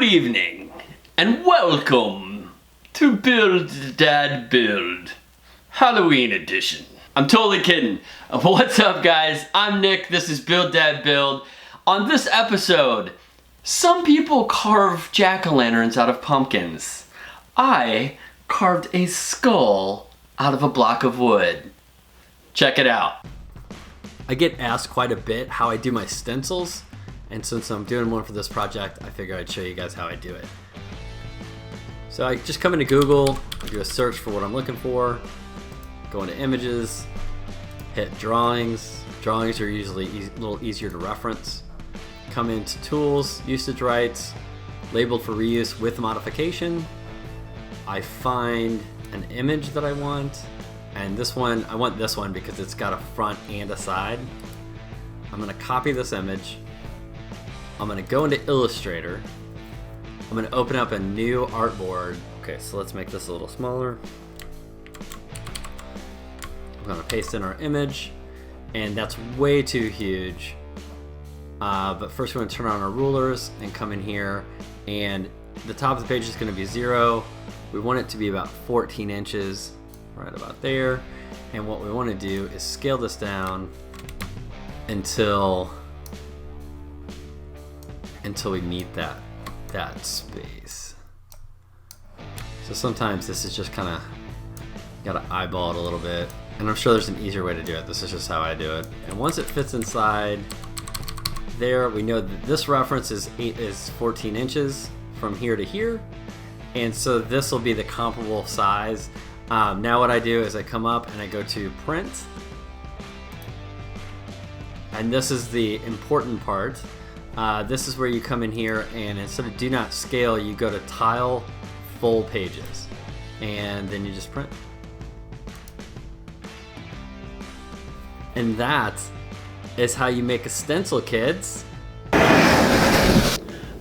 Good evening, and welcome to Build Dad Build, Halloween edition. I'm totally kidding. What's up, guys? I'm Nick, this is Build Dad Build. On this episode, some people carve jack-o'-lanterns out of pumpkins. I carved a skull out of a block of wood. Check it out. I get asked quite a bit how I do my stencils, and since I'm doing one for this project, I figure I'd show you guys how I do it. So I just come into Google, do a search for what I'm looking for, go into images, hit drawings. Drawings are usually a little easier to reference. Come into tools, usage rights, labeled for reuse with modification. I find an image that I want, and this one, I want this one because it's got a front and a side. I'm gonna copy this image. I'm gonna go into Illustrator. I'm gonna open up a new artboard. Okay, so let's make this a little smaller. I'm gonna paste in our image, and that's way too huge. But first we're gonna turn on our rulers and come in here, and the top of the page is gonna be 0. We want it to be about 14 inches, right about there. And what we wanna do is scale this down until we meet that space. So sometimes this is just kinda, gotta eyeball it a little bit. And I'm sure there's an easier way to do it. This is just how I do it. And once it fits inside there, we know that this reference is 14 inches from here to here. And so this will be the comparable size. Now what I do is I come up and I go to print. And this is the important part. This is where you come in here, and instead of do not scale, you go to tile full pages. And then you just print. And that is how you make a stencil, kids.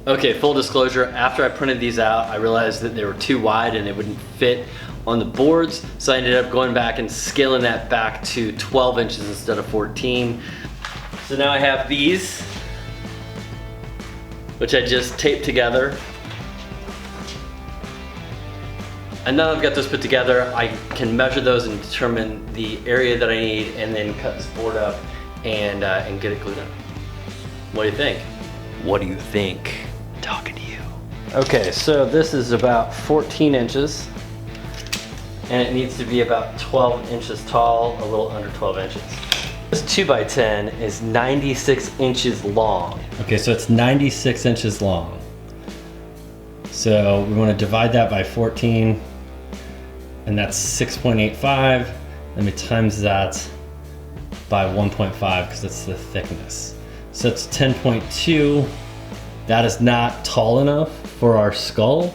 Okay, full disclosure, after I printed these out, I realized that they were too wide and they wouldn't fit on the boards, so I ended up going back and scaling that back to 12 inches instead of 14. So now I have these, which I just taped together. And now I've got this put together, I can measure those and determine the area that I need, and then cut this board up and get it glued on. What do you think? What do you think? I'm talking to you. Okay, so this is about 14 inches, and it needs to be about 12 inches tall, a little under 12 inches. This 2x10 is 96 inches long. Okay, so it's 96 inches long. So we want to divide that by 14, and that's 6.85. Let me times that by 1.5 because that's the thickness. So it's 10.2. That is not tall enough for our skull.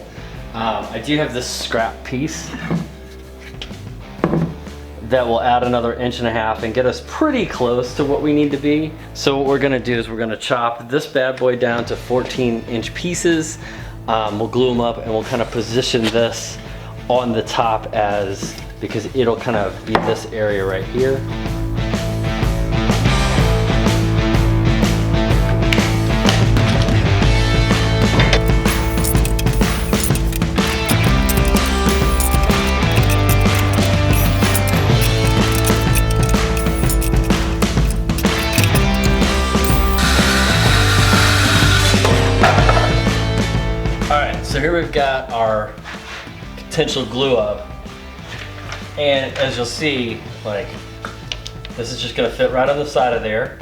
I do have this scrap piece that will add another 1.5 inches and get us pretty close to what we need to be. So what we're gonna do is we're gonna chop this bad boy down to 14-inch pieces. We'll glue them up and we'll kind of position this on the top because it'll kind of be this area right here. So here we've got our potential glue up, and as you'll see, like, this is just gonna fit right on the side of there.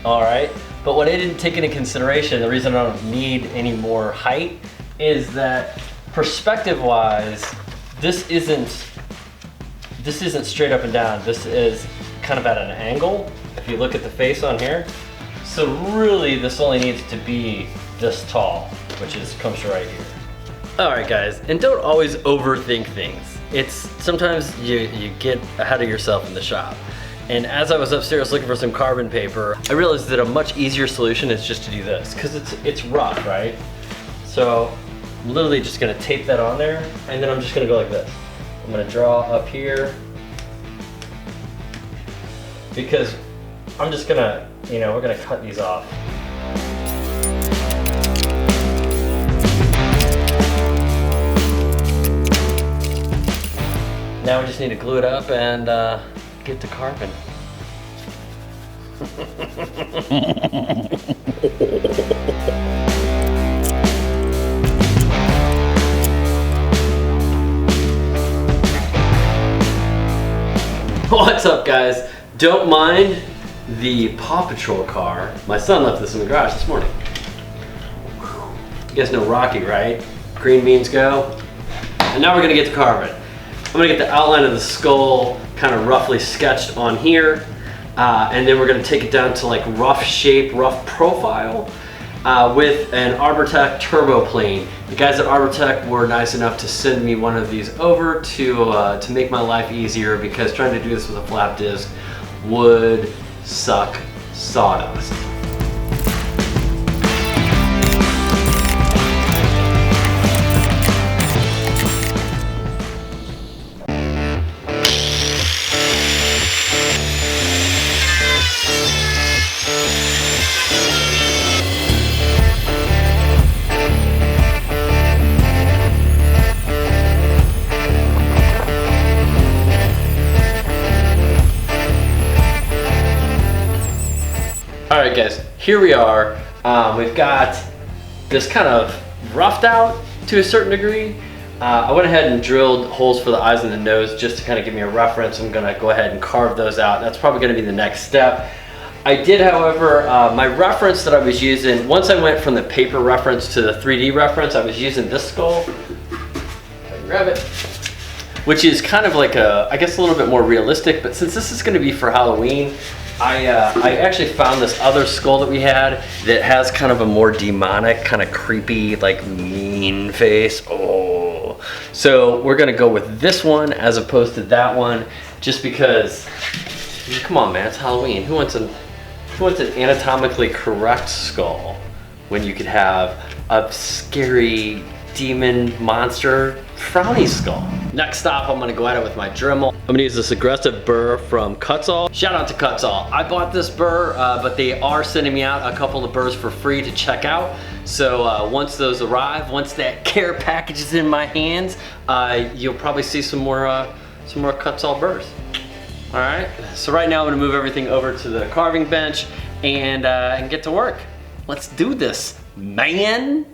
All right, but what I didn't take into consideration, the reason I don't need any more height, is that perspective-wise, this isn't straight up and down. This is kind of at an angle, if you look at the face on here. So really, this only needs to be this tall, which comes right here. All right, guys, and don't always overthink things. It's sometimes you get ahead of yourself in the shop. And as I was upstairs looking for some carbon paper, I realized that a much easier solution is just to do this, because it's rough, right? So I'm literally just gonna tape that on there, and then I'm just gonna go like this. I'm gonna draw up here, because I'm just gonna, we're gonna cut these off. Now we just need to glue it up and get to carving. What's up, guys? Don't mind the Paw Patrol car. My son left this in the garage this morning. You guys know Rocky, right? Green beans go. And now we're gonna get to carving. I'm gonna get the outline of the skull kind of roughly sketched on here. And then we're gonna take it down to like rough shape, rough profile with an Arbortech turbo plane. The guys at Arbortech were nice enough to send me one of these over to make my life easier, because trying to do this with a flap disc would suck sawdust. Alright guys, here we are. We've got this kind of roughed out to a certain degree. I went ahead and drilled holes for the eyes and the nose just to kind of give me a reference. I'm going to go ahead and carve those out. That's probably going to be the next step. I did, however, my reference that I was using, once I went from the paper reference to the 3D reference, I was using this skull. Grab it. Which is kind of like I guess a little bit more realistic, but since this is going to be for Halloween, I actually found this other skull that we had that has kind of a more demonic, kind of creepy, like mean face. Oh, so we're gonna go with this one as opposed to that one, just because. Come on, man, it's Halloween. Who wants an anatomically correct skull when you could have a scary demon monster frowny skull? Next stop, I'm gonna go at it with my Dremel. I'm gonna use this aggressive burr from Kutzall. Shout out to Kutzall. I bought this burr, but they are sending me out a couple of burrs for free to check out. So once those arrive, once that care package is in my hands, you'll probably see some more Kutzall burrs. All right, so right now I'm gonna move everything over to the carving bench and get to work. Let's do this, man.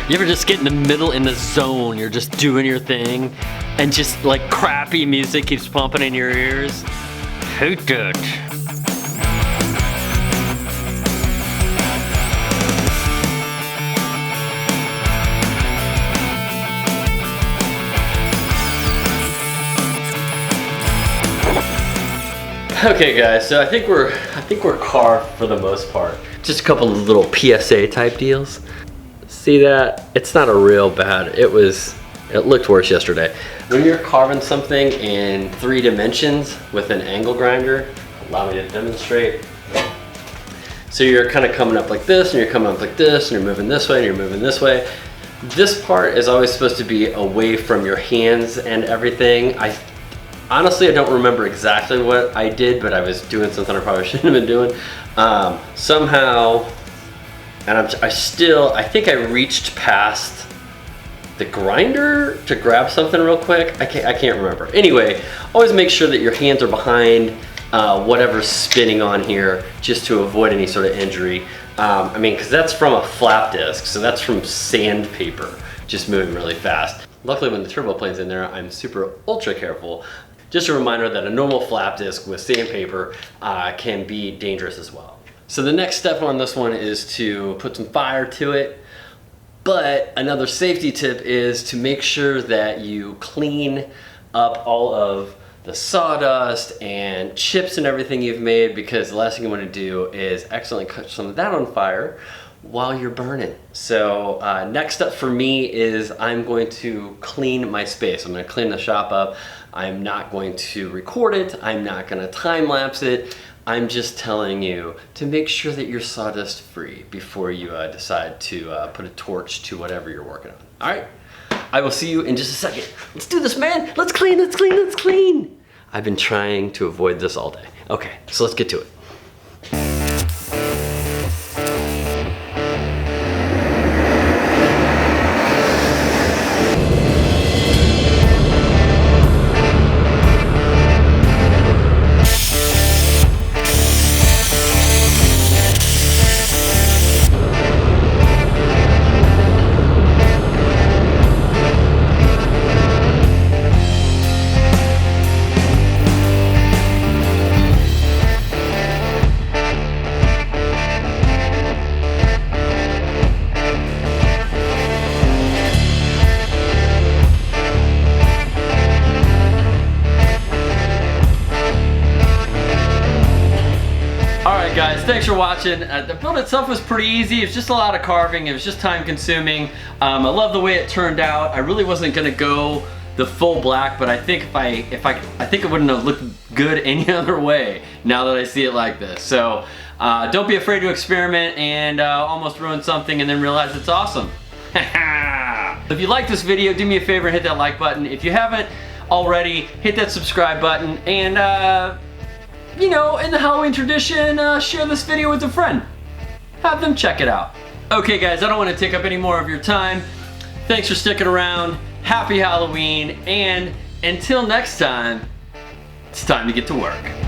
You ever just get in the middle in the zone, you're just doing your thing, and just like crappy music keeps pumping in your ears? Hate it. Okay guys, so I think we're carved for the most part. Just a couple of little PSA type deals. See that? It's not a real bad. It looked worse yesterday. When you're carving something in 3 dimensions with an angle grinder, allow me to demonstrate. So you're kind of coming up like this, and you're coming up like this, and you're moving this way, and you're moving this way. This part is always supposed to be away from your hands and everything. Honestly, I don't remember exactly what I did, but I was doing something I probably shouldn't have been doing. Somehow, and I think I reached past the grinder to grab something real quick. I can't remember. Anyway, always make sure that your hands are behind whatever's spinning on here, just to avoid any sort of injury. I mean, because that's from a flap disc, so that's from sandpaper, just moving really fast. Luckily, when the turbo plane's in there, I'm super ultra careful. Just a reminder that a normal flap disc with sandpaper can be dangerous as well. So the next step on this one is to put some fire to it. But another safety tip is to make sure that you clean up all of the sawdust and chips and everything you've made, because the last thing you want to do is accidentally catch some of that on fire while you're burning. So next up for me is I'm going to clean my space. I'm going to clean the shop up. I'm not going to record it. I'm not going to time lapse it. I'm just telling you to make sure that you're sawdust free before you decide to put a torch to whatever you're working on. All right, I will see you in just a second. Let's do this, man. Let's clean, let's clean, let's clean. I've been trying to avoid this all day. Okay, so let's get to it. for watching. The build itself was pretty easy. It was just a lot of carving. It was just time consuming. I love the way it turned out. I really wasn't gonna go the full black, but I think I think it wouldn't have looked good any other way now that I see it like this. So don't be afraid to experiment and almost ruin something and then realize it's awesome. If you like this video, do me a favor and hit that like button. If you haven't already, hit that subscribe button, and you know, in the Halloween tradition, share this video with a friend. Have them check it out. Okay guys, I don't want to take up any more of your time. Thanks for sticking around. Happy Halloween, and until next time, it's time to get to work.